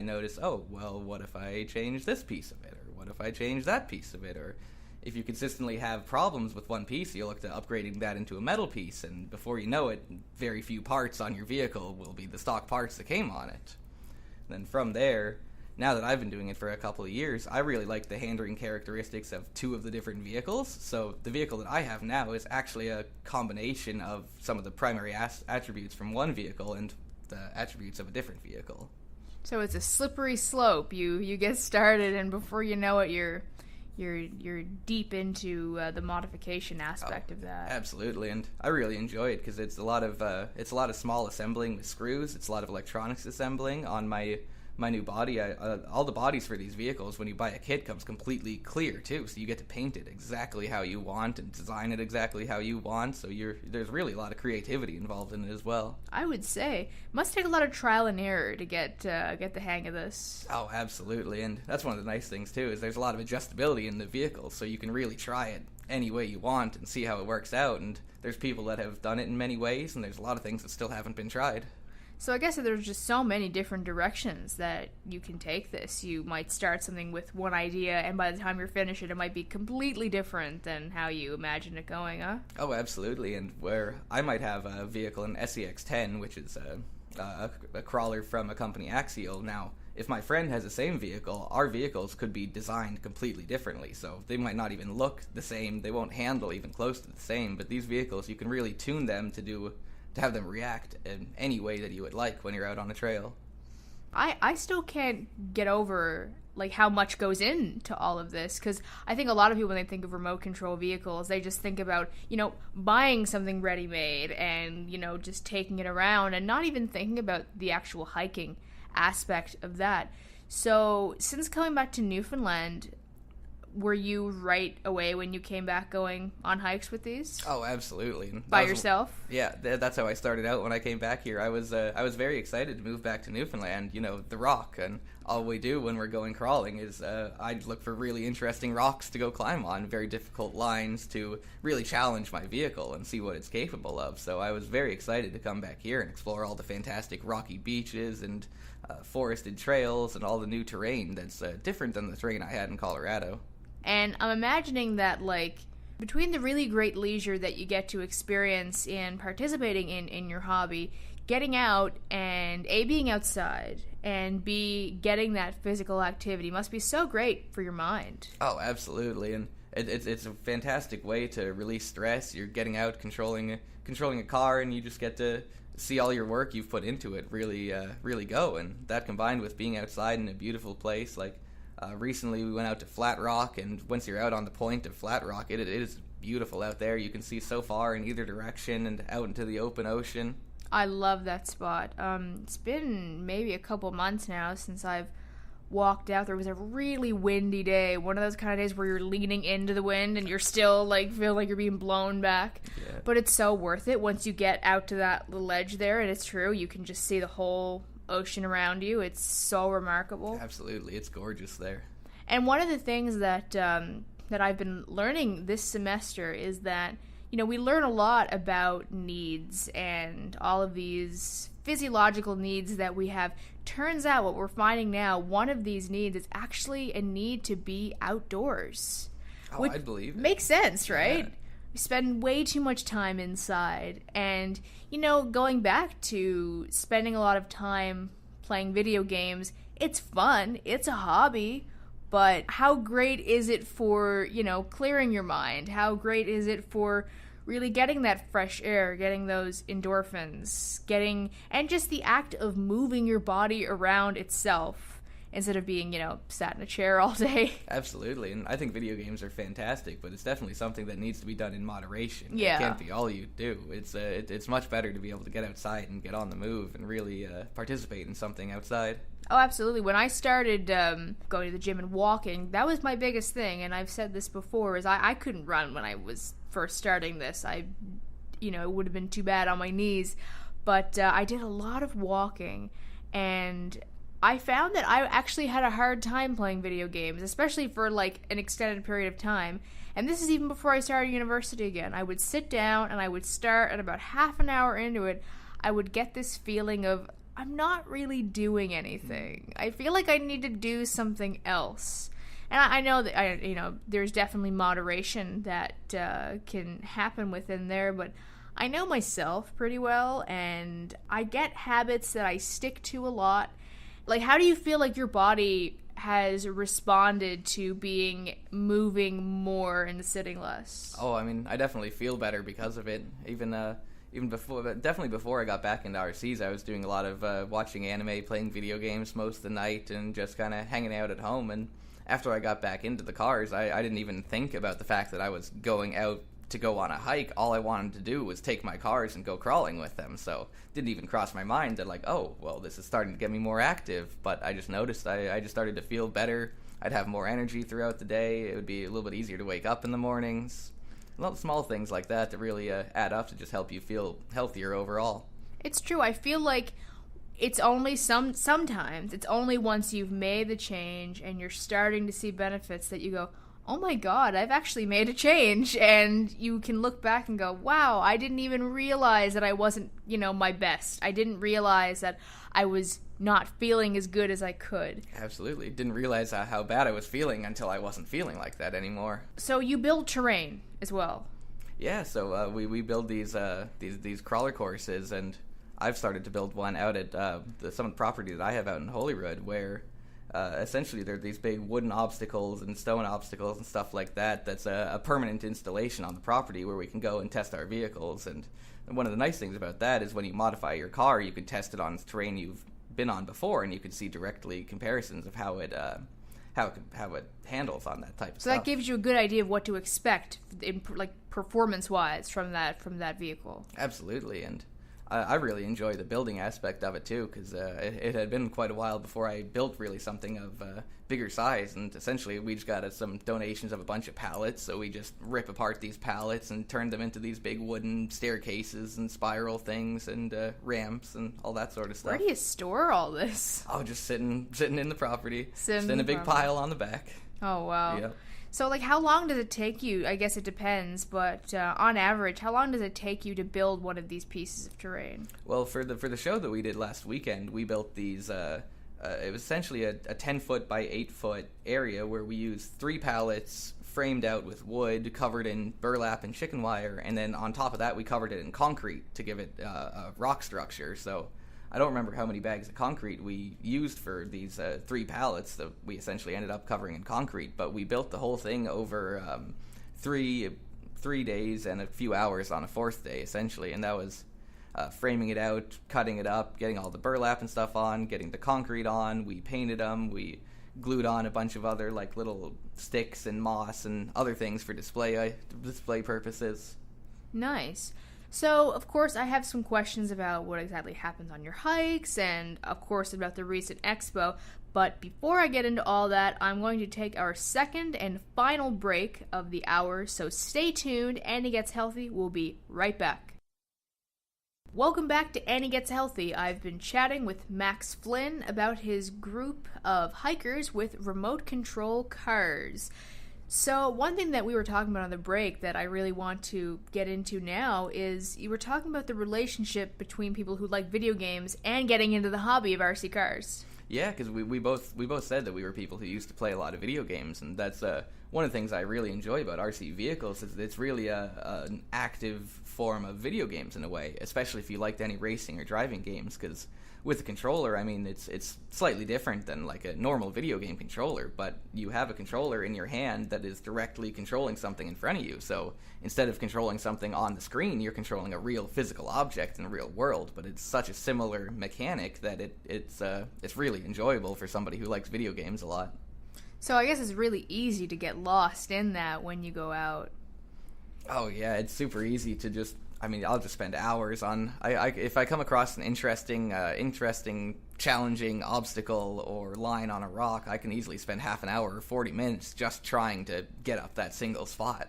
notice, oh, well, what if I change this piece of it? Or what if I change that piece of it? Or if you consistently have problems with one piece, you'll look to upgrading that into a metal piece, and before you know it, very few parts on your vehicle will be the stock parts that came on it. Then from there, now that I've been doing it for a couple of years, I really like the handling characteristics of two of the different vehicles. So the vehicle that I have now is actually a combination of some of the primary attributes from one vehicle and the attributes of a different vehicle. So it's a slippery slope. You get started, and before you know it, you're deep into the modification aspect of that. Absolutely, and I really enjoy it because it's a lot of small assembling with screws. It's a lot of electronics assembling on my new body. All the bodies for these vehicles, when you buy a kit, comes completely clear too, so you get to paint it exactly how you want and design it exactly how you want. So there's really a lot of creativity involved in it as well. I would say must take a lot of trial and error to get the hang of this. Oh, absolutely, and that's one of the nice things too, is there's a lot of adjustability in the vehicle, so you can really try it any way you want and see how it works out. And there's people that have done it in many ways, and there's a lot of things that still haven't been tried. So I guess that there's just so many different directions that you can take this. You might start something with one idea, and by the time you're finished, it might be completely different than how you imagined it going, huh? Oh, absolutely. And where I might have a vehicle, an SEX-10, which is a crawler from a company, Axial. Now, if my friend has the same vehicle, our vehicles could be designed completely differently. So they might not even look the same. They won't handle even close to the same. But these vehicles, you can really tune them to have them react in any way that you would like when you're out on a trail. I still can't get over like how much goes into all of this, because I think a lot of people, when they think of remote control vehicles, they just think about, buying something ready-made and, just taking it around and not even thinking about the actual hiking aspect of that. So since coming back to Newfoundland, were you right away when you came back going on hikes with these? Oh, absolutely. By yourself? Yeah, that's how I started out when I came back here. I was very excited to move back to Newfoundland, the rock, and all we do when we're going crawling is I'd look for really interesting rocks to go climb on, very difficult lines to really challenge my vehicle and see what it's capable of. So I was very excited to come back here and explore all the fantastic rocky beaches and forested trails and all the new terrain that's different than the terrain I had in Colorado. And I'm imagining that, between the really great leisure that you get to experience in participating in your hobby, getting out and A, being outside, and B, getting that physical activity must be so great for your mind. Oh, absolutely. And it's a fantastic way to release stress. You're getting out, controlling a car, and you just get to see all your work you've put into it really go. And that combined with being outside in a beautiful place, recently we went out to Flat Rock, and once you're out on the point of Flat Rock, it is beautiful out there. You can see so far in either direction and out into the open ocean. I love that spot. It's been maybe a couple months now since I've walked out. There was a really windy day, one of those kind of days where you're leaning into the wind and you're still feel like you're being blown back. Yeah. But it's so worth it once you get out to that little ledge there, and it's true, you can just see the whole ocean around you. It's so remarkable. Absolutely, it's gorgeous there. And one of the things that I've been learning this semester is that we learn a lot about needs and all of these physiological needs that we have. Turns out what we're finding now, one of these needs is actually a need to be outdoors. Oh, I believe it. Makes sense, right? Yeah. We spend way too much time inside, and going back to spending a lot of time playing video games, it's fun, it's a hobby, but how great is it for, clearing your mind? How great is it for really getting that fresh air, getting those endorphins, and just the act of moving your body around itself instead of being, sat in a chair all day. Absolutely, and I think video games are fantastic, but it's definitely something that needs to be done in moderation. Yeah. It can't be all you do. It's much better to be able to get outside and get on the move and really participate in something outside. Oh, absolutely. When I started going to the gym and walking, that was my biggest thing, and I've said this before, is I couldn't run when I was first starting this. It would have been too bad on my knees, but I did a lot of walking, and I found that I actually had a hard time playing video games, especially for an extended period of time. And this is even before I started university again. I would sit down and I would start, and about half an hour into it, I would get this feeling of I'm not really doing anything. I feel like I need to do something else. And I know that there's definitely moderation that can happen within there, but I know myself pretty well, and I get habits that I stick to a lot. Like, how do you feel like your body has responded to moving more and sitting less? Oh, I mean, I definitely feel better because of it. Even before, definitely before I got back into RCs, I was doing a lot of watching anime, playing video games most of the night, and just kind of hanging out at home. And after I got back into the cars, I didn't even think about the fact that I was going out to go on a hike. All I wanted to do was take my cars and go crawling with them. So it didn't even cross my mind that, like, oh, well, this is starting to get me more active. But I just noticed I just started to feel better. I'd have more energy throughout the day. It would be a little bit easier to wake up in the mornings. A lot of small things like that that really add up to just help you feel healthier overall. It's true. I feel like it's only sometimes it's only once you've made the change and you're starting to see benefits that you go, oh my god, I've actually made a change. And you can look back and go, wow, I didn't even realize that I wasn't, my best. I didn't realize that I was not feeling as good as I could. Absolutely. Didn't realize how bad I was feeling until I wasn't feeling like that anymore. So you build terrain as well. Yeah, so we build these crawler courses, and I've started to build one out at some of the property that I have out in Holyrood, where essentially there are these big wooden obstacles and stone obstacles and stuff like that. That's a permanent installation on the property where we can go and test our vehicles. And one of the nice things about that is when you modify your car, you can test it on terrain you've been on before, and you can see directly comparisons of how it handles on that type of stuff. So that gives you a good idea of what to expect, performance-wise, from that vehicle. Absolutely, and I really enjoy the building aspect of it too, because it had been quite a while before I built really something of bigger size, and essentially we just got some donations of a bunch of pallets, so we just rip apart these pallets and turn them into these big wooden staircases and spiral things and ramps and all that sort of stuff. Where do you store all this? Oh, just sitting in the property, just in a big pile on the back. Oh, wow. Yep. So, how long does it take you? I guess it depends, but on average, how long does it take you to build one of these pieces of terrain? Well, for the show that we did last weekend, we built these. It was essentially a 10-foot by 8-foot area where we used 3 pallets framed out with wood, covered in burlap and chicken wire, and then on top of that, we covered it in concrete to give it a rock structure. So I don't remember how many bags of concrete we used for these 3 pallets that we essentially ended up covering in concrete, but we built the whole thing over 3 days and a few hours on a 4th day, essentially, and that was framing it out, cutting it up, getting all the burlap and stuff on, getting the concrete on. We painted them, we glued on a bunch of other little sticks and moss and other things for display purposes. Nice. So, of course, I have some questions about what exactly happens on your hikes and, of course, about the recent expo. But before I get into all that, I'm going to take our second and final break of the hour. So stay tuned. Annii Gets Healthy. We'll be right back. Welcome back to Annii Gets Healthy. I've been chatting with Max Flynn about his group of hikers with remote control cars. So one thing that we were talking about on the break that I really want to get into now is you were talking about the relationship between people who like video games and getting into the hobby of RC cars. Yeah, because we both said that we were people who used to play a lot of video games, and that's one of the things I really enjoy about RC vehicles is it's really an active form of video games in a way, especially if you liked any racing or driving games, because with a controller, I mean, it's slightly different than like a normal video game controller, but you have a controller in your hand that is directly controlling something in front of you. So instead of controlling something on the screen, you're controlling a real physical object in the real world, but it's such a similar mechanic that it's really enjoyable for somebody who likes video games a lot. So I guess it's really easy to get lost in that when you go out. Oh yeah, it's super easy to just, I'll just spend hours on, if I come across an interesting, challenging obstacle or line on a rock, I can easily spend half an hour or 40 minutes just trying to get up that single spot.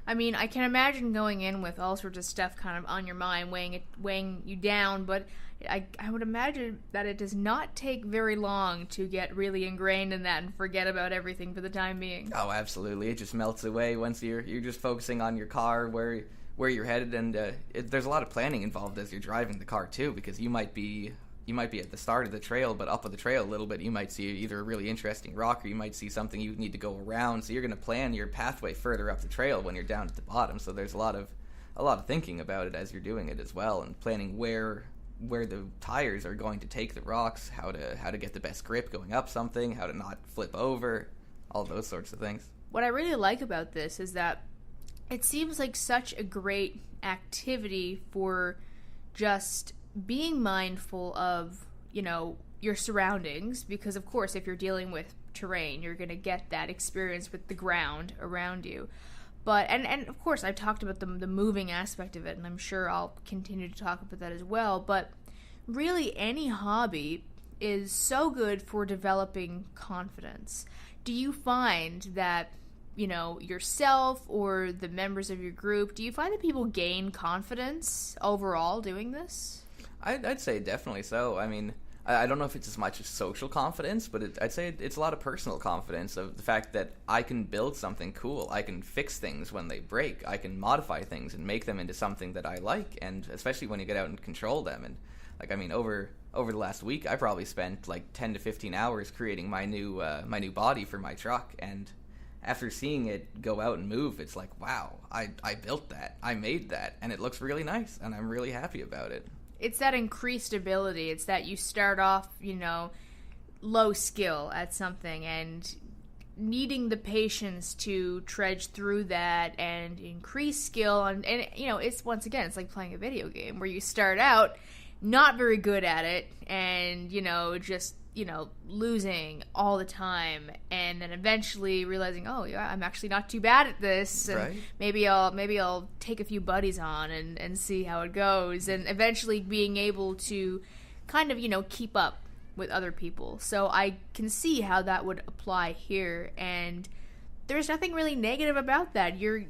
I mean, I can imagine going in with all sorts of stuff kind of on your mind, weighing you down, but I would imagine that it does not take very long to get really ingrained in that and forget about everything for the time being. Oh, absolutely. It just melts away once you're just focusing on your car, where you're headed, and there's a lot of planning involved as you're driving the car too, because you might be you might be at the start of the trail, but up of the trail a little bit, you might see either a really interesting rock or you might see something you need to go around. So you're going to plan your pathway further up the trail when you're down at the bottom. So there's a lot of thinking about it as you're doing it as well, and planning where the tires are going to take the rocks, how to get the best grip going up something, how to not flip over, all those sorts of things. What I really like about this is that it seems like such a great activity for just being mindful of, your surroundings, because of course if you're dealing with terrain, you're going to get that experience with the ground around you. But and of course I've talked about the moving aspect of it, and I'm sure I'll continue to talk about that as well, but really any hobby is so good for developing confidence. Do you find that yourself or the members of your group, do you find that people gain confidence overall doing this? I'd say definitely so. I mean, I don't know if it's as much as social confidence, but I'd say it's a lot of personal confidence of the fact that I can build something cool. I can fix things when they break. I can modify things and make them into something that I like, and especially when you get out and control them. And over the last week, I probably spent like 10 to 15 hours creating my new body for my truck, and after seeing it go out and move, it's like, wow, I built that. I made that, and it looks really nice, and I'm really happy about it. It's that increased ability. It's that you start off, low skill at something and needing the patience to trudge through that and increase skill. And it's, once again, it's like playing a video game where you start out not very good at it and, just losing all the time, and then eventually realizing, oh yeah, I'm actually not too bad at this, and right. maybe I'll take a few buddies on and see how it goes, and eventually being able to kind of keep up with other people. So I can see how that would apply here, and there's nothing really negative about that. You're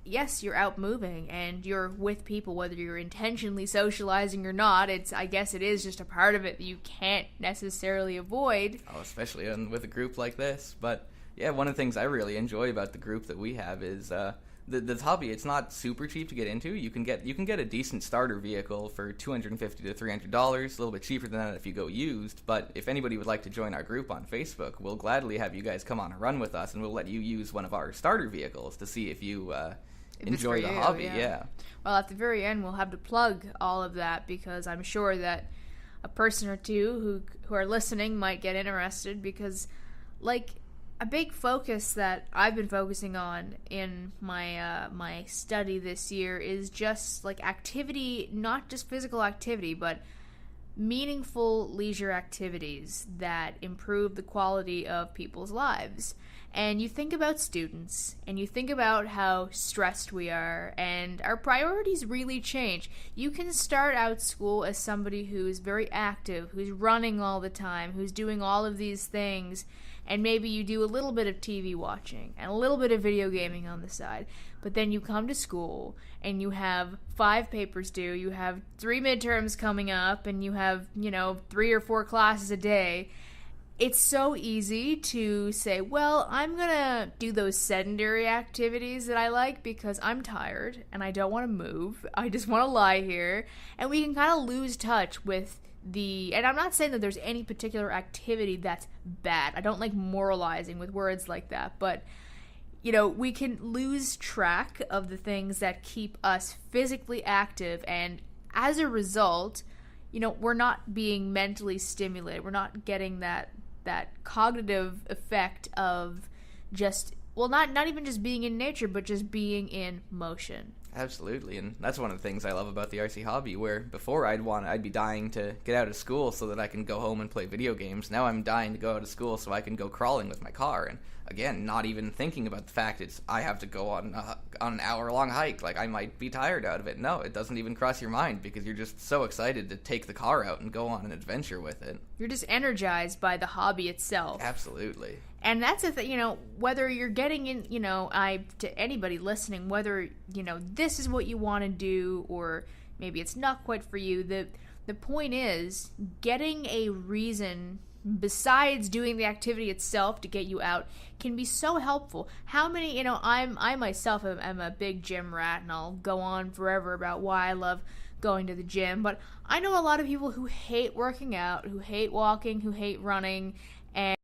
yes, you're out moving and you're with people, whether you're intentionally socializing or not. I guess it is just a part of it that you can't necessarily avoid. Oh, especially with a group like this. But yeah, one of the things I really enjoy about the group that we have is the hobby. It's not super cheap to get into. You can get a decent starter vehicle for $250 to $300, a little bit cheaper than that if you go used. But if anybody would like to join our group on Facebook, we'll gladly have you guys come on a run with us, and we'll let you use one of our starter vehicles to see if you enjoy the hobby. Yeah. Well, at the very end, we'll have to plug all of that, because I'm sure that a person or two who are listening might get interested, because like a big focus that I've been focusing on in my my study this year is just like activity, not just physical activity, but meaningful leisure activities that improve the quality of people's lives. And you think about students, and you think about how stressed we are, and our priorities really change. You can start out school as somebody who's very active, who's running all the time, who's doing all of these things, and maybe you do a little bit of TV watching and a little bit of video gaming on the side. But then you come to school, and you have 5 papers due, you have 3 midterms coming up, and you have, 3 or 4 classes a day. It's so easy to say, well, I'm going to do those sedentary activities that I like because I'm tired and I don't want to move. I just want to lie here. And we can kind of lose touch with and I'm not saying that there's any particular activity that's bad. I don't like moralizing with words like that. But, we can lose track of the things that keep us physically active. And as a result, we're not being mentally stimulated. We're not getting that cognitive effect of just, well, not even just being in nature, but just being in motion. Absolutely, and that's one of the things I love about the RC hobby, where before I'd be dying to get out of school so that I can go home and play video games. Now I'm dying to go out of school so I can go crawling with my car, and again, not even thinking about the fact I have to go on an hour-long hike. Like, I might be tired out of it. No, it doesn't even cross your mind, because you're just so excited to take the car out and go on an adventure with it. You're just energized by the hobby itself. Absolutely. And that's the thing, whether you're getting in, to anybody listening, whether, this is what you want to do, or maybe it's not quite for you, the point is getting a reason besides doing the activity itself to get you out can be so helpful. How many, I myself am a big gym rat, and I'll go on forever about why I love going to the gym, but I know a lot of people who hate working out, who hate walking, who hate running, and